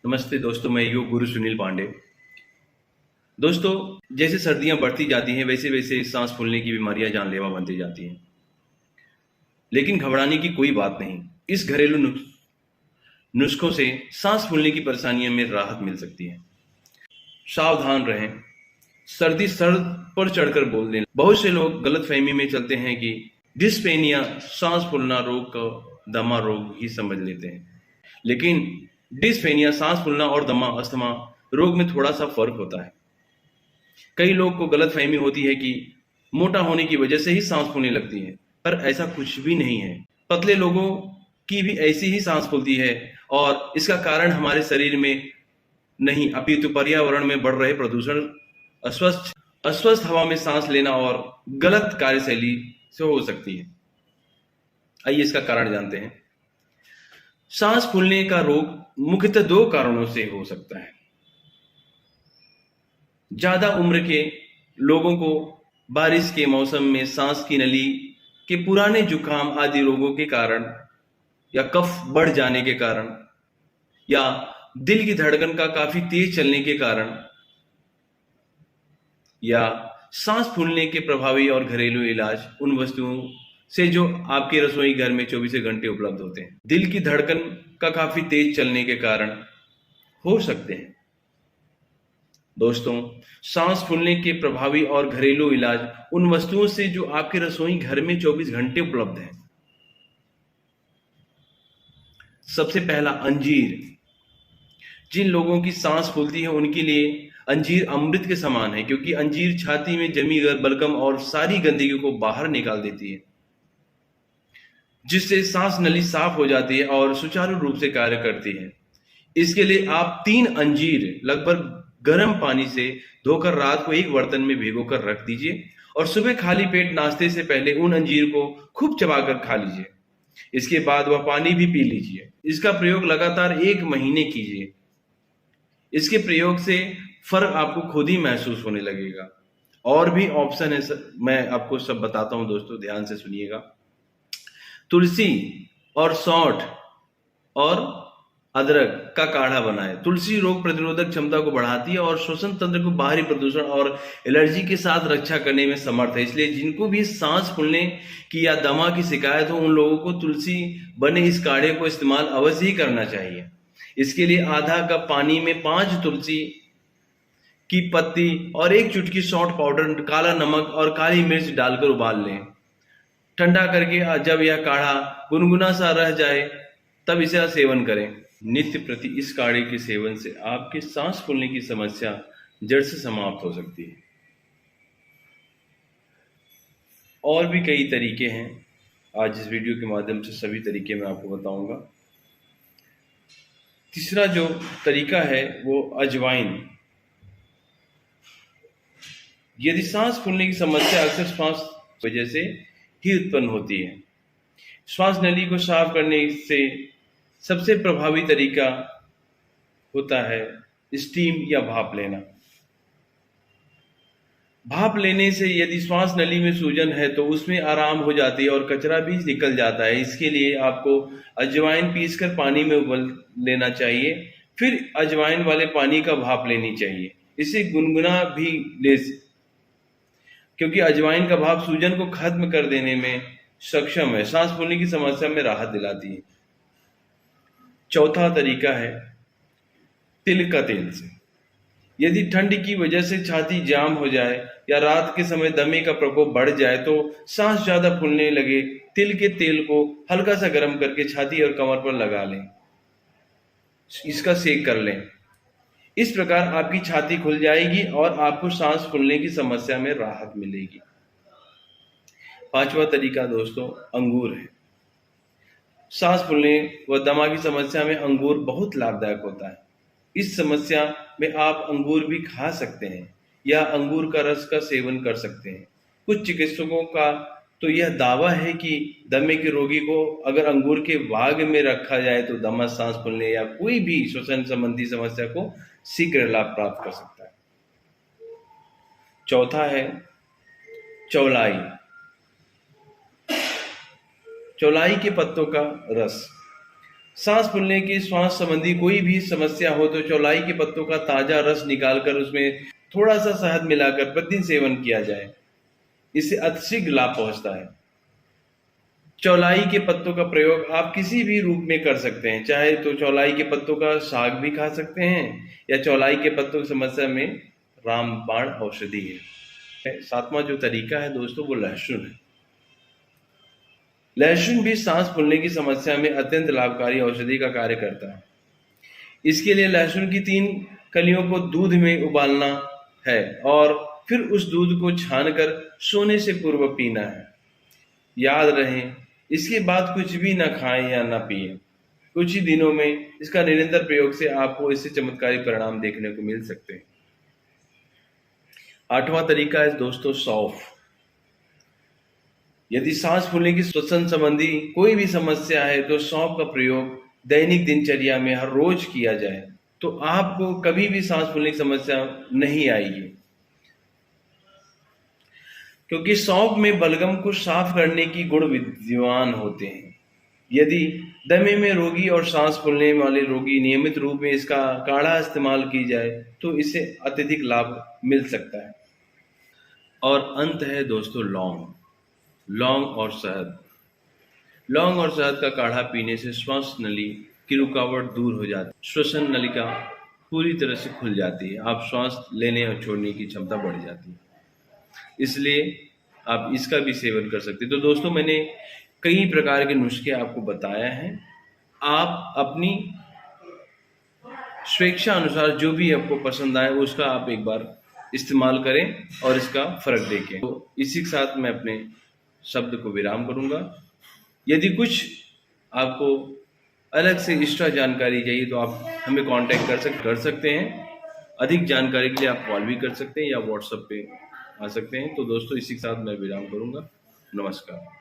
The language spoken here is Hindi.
नमस्ते दोस्तों, मैं योग गुरु सुनील पांडे। दोस्तों, जैसे सर्दियां बढ़ती जाती हैं वैसे वैसे सांस फूलने की बीमारियां जानलेवा बनती जाती हैं। लेकिन घबराने की कोई बात नहीं। इस घरेलू नुस्खों से सांस फूलने की परेशानियों में राहत मिल सकती है। सावधान रहें। सर्दी सर पर चढ़कर बोल देना। बहुत से लोग गलतफहमी में चलते हैं कि डिस्पेनिया सांस फूलना रोग को दमा रोग ही समझ लेते हैं। लेकिन डिस्पेनिया सांस फूलना और दमा अस्थमा रोग में थोड़ा सा फर्क होता है। कई लोग को गलतफहमी होती है कि मोटा होने की वजह से ही सांस फूलने लगती है, पर ऐसा कुछ भी नहीं है। पतले लोगों की भी ऐसी ही सांस फूलती है और इसका कारण हमारे शरीर में नहीं अपितु पर्यावरण में बढ़ रहे प्रदूषण, अस्वस्थ अस्वस्थ हवा में सांस लेना और गलत कार्यशैली से हो सकती है। आइए इसका कारण जानते हैं। सांस फूलने का रोग मुख्यतः दो कारणों से हो सकता है। ज्यादा उम्र के लोगों को बारिश के मौसम में सांस की नली के पुराने जुकाम आदि रोगों के कारण, या कफ बढ़ जाने के कारण, या दिल की धड़कन का काफी तेज चलने के कारण, या सांस फूलने के प्रभावी और घरेलू इलाज उन वस्तुओं से जो आपके रसोई घर में 24 घंटे उपलब्ध होते हैं। दिल की धड़कन का काफी तेज चलने के कारण हो सकते हैं। दोस्तों, सांस फूलने के प्रभावी और घरेलू इलाज उन वस्तुओं से जो आपके रसोई घर में 24 घंटे उपलब्ध है। सबसे पहला, अंजीर। जिन लोगों की सांस फूलती है उनके लिए अंजीर अमृत के समान है, क्योंकि अंजीर छाती में जमी बलगम और सारी गंदगी को बाहर निकाल देती है, जिससे सांस नली साफ हो जाती है और सुचारू रूप से कार्य करती है। इसके लिए आप 3 अंजीर लगभग गर्म पानी से धोकर रात को एक बर्तन में भिगोकर रख दीजिए और सुबह खाली पेट नाश्ते से पहले उन अंजीर को खूब चबाकर खा लीजिए। इसके बाद वह पानी भी पी लीजिए। इसका प्रयोग लगातार 1 महीने कीजिए। इसके प्रयोग से फर्क आपको खुद ही महसूस होने लगेगा। और भी ऑप्शन है, मैं आपको सब बताता हूं दोस्तों, ध्यान से सुनिएगा। तुलसी और सौंठ और अदरक का काढ़ा बनाएं। तुलसी रोग प्रतिरोधक क्षमता को बढ़ाती है और श्वसन तंत्र को बाहरी प्रदूषण और एलर्जी के साथ रक्षा करने में समर्थ है। इसलिए जिनको भी सांस फूलने की या दमा की शिकायत हो उन लोगों को तुलसी बने इस काढ़े को इस्तेमाल अवश्य ही करना चाहिए। इसके लिए आधा कप पानी में 5 तुलसी की पत्ती और 1 चुटकी सौंठ पाउडर, काला नमक और काली मिर्च डालकर उबाल लें। ठंडा करके जब यह काढ़ा गुनगुना सा रह जाए तब इसे सेवन करें। नित्य प्रति इस काढ़े के सेवन से आपके सांस फूलने की समस्या जड़ से समाप्त हो सकती है। और भी कई तरीके हैं, आज इस वीडियो के माध्यम से सभी तरीके मैं आपको बताऊंगा। तीसरा जो तरीका है वो अजवाइन। यदि सांस फूलने की समस्या अक्सर श्वास वजह से ही उत्पन्न होती है, श्वास नली को साफ करने से सबसे प्रभावी तरीका होता है स्टीम या भाप लेना। भाप लेने से यदि श्वास नली में सूजन है तो उसमें आराम हो जाती है और कचरा भी निकल जाता है। इसके लिए आपको अजवाइन पीसकर पानी में उबाल लेना चाहिए, फिर अजवाइन वाले पानी का भाप लेनी चाहिए। इसे गुनगुना भी ले, क्योंकि अजवाइन का भाप सूजन को खत्म कर देने में सक्षम है, सांस फूलने की समस्या में राहत दिलाती है। चौथा तरीका है तिल का तेल से। यदि ठंड की वजह से छाती जाम हो जाए या रात के समय दमे का प्रकोप बढ़ जाए तो सांस ज्यादा फूलने लगे, तिल के तेल को हल्का सा गर्म करके छाती और कमर पर लगा लें, इसका सेक कर लें। इस प्रकार आपकी छाती खुल जाएगी और आपको सांस फूलने की समस्या में राहत मिलेगी। पांचवा तरीका दोस्तों अंगूर है। सांस फूलने व दमा की समस्या में अंगूर बहुत लाभदायक होता है। इस समस्या में आप अंगूर भी खा सकते हैं या अंगूर का रस का सेवन कर सकते हैं। कुछ चिकित्सकों का तो यह दावा है कि दमे के रोगी को अगर अंगूर के बाग में रखा जाए तो दमा, सांस फूलने या कोई भी श्वसन संबंधी समस्या को शीघ्र लाभ प्राप्त कर सकता है। चौथा है चौलाई। चौलाई के पत्तों का रस। सांस फूलने की श्वास संबंधी कोई भी समस्या हो तो चौलाई के पत्तों का ताजा रस निकालकर उसमें थोड़ा सा शहद मिलाकर प्रतिदिन सेवन किया जाए। इससे अतिशीघ्र लाभ पहुंचता है। चौलाई के पत्तों का प्रयोग आप किसी भी रूप में कर सकते हैं, चाहे तो चौलाई के पत्तों का साग भी खा सकते हैं या चौलाई के पत्तों की समस्या में रामबाण औषधि है। सातवां जो तरीका है दोस्तों वो लहसुन है। लहसुन भी सांस फूलने की समस्या में अत्यंत लाभकारी औषधि का कार्य करता है। इसके लिए लहसुन की 3 कलियों को दूध में उबालना है और फिर उस दूध को छानकर सोने से पूर्व पीना है। याद रहे, इसके बाद कुछ भी ना खाएं या ना पिएं। कुछ ही दिनों में इसका निरंतर प्रयोग से आपको इससे चमत्कारी परिणाम देखने को मिल सकते हैं। 8वां तरीका है दोस्तों सौंफ। यदि सांस फूलने की श्वसन संबंधी कोई भी समस्या है तो सौंफ का प्रयोग दैनिक दिनचर्या में हर रोज किया जाए तो आपको कभी भी सांस फूलने की समस्या नहीं आएगी, क्योंकि सौंफ में बलगम को साफ करने की गुण विद्यमान होते हैं। यदि दमे में रोगी और सांस फूलने वाले रोगी नियमित रूप में इसका काढ़ा इस्तेमाल की जाए तो इससे अत्यधिक लाभ मिल सकता है। और अंत है दोस्तों लौंग। लौंग और शहद। लौंग और शहद का काढ़ा पीने से श्वास नली की रुकावट दूर हो जाती है, श्वसन नलिका पूरी तरह से खुल जाती है, आप श्वास लेने और छोड़ने की क्षमता बढ़ जाती है। इसलिए आप इसका भी सेवन कर सकते हैं। तो दोस्तों मैंने कई प्रकार के नुस्खे आपको बताया हैं, आप अपनी स्वेच्छा अनुसार जो भी आपको पसंद आए उसका आप एक बार इस्तेमाल करें और इसका फर्क देखें। तो इसी के साथ मैं अपने शब्द को विराम करूंगा। यदि कुछ आपको अलग से एक्स्ट्रा जानकारी चाहिए तो आप हमें कांटेक्ट कर सकते हैं। अधिक जानकारी के लिए आप कॉल भी कर सकते हैं या व्हाट्सएप पे आ सकते हैं। तो दोस्तों इसी के साथ मैं विराम करूंगा। नमस्कार।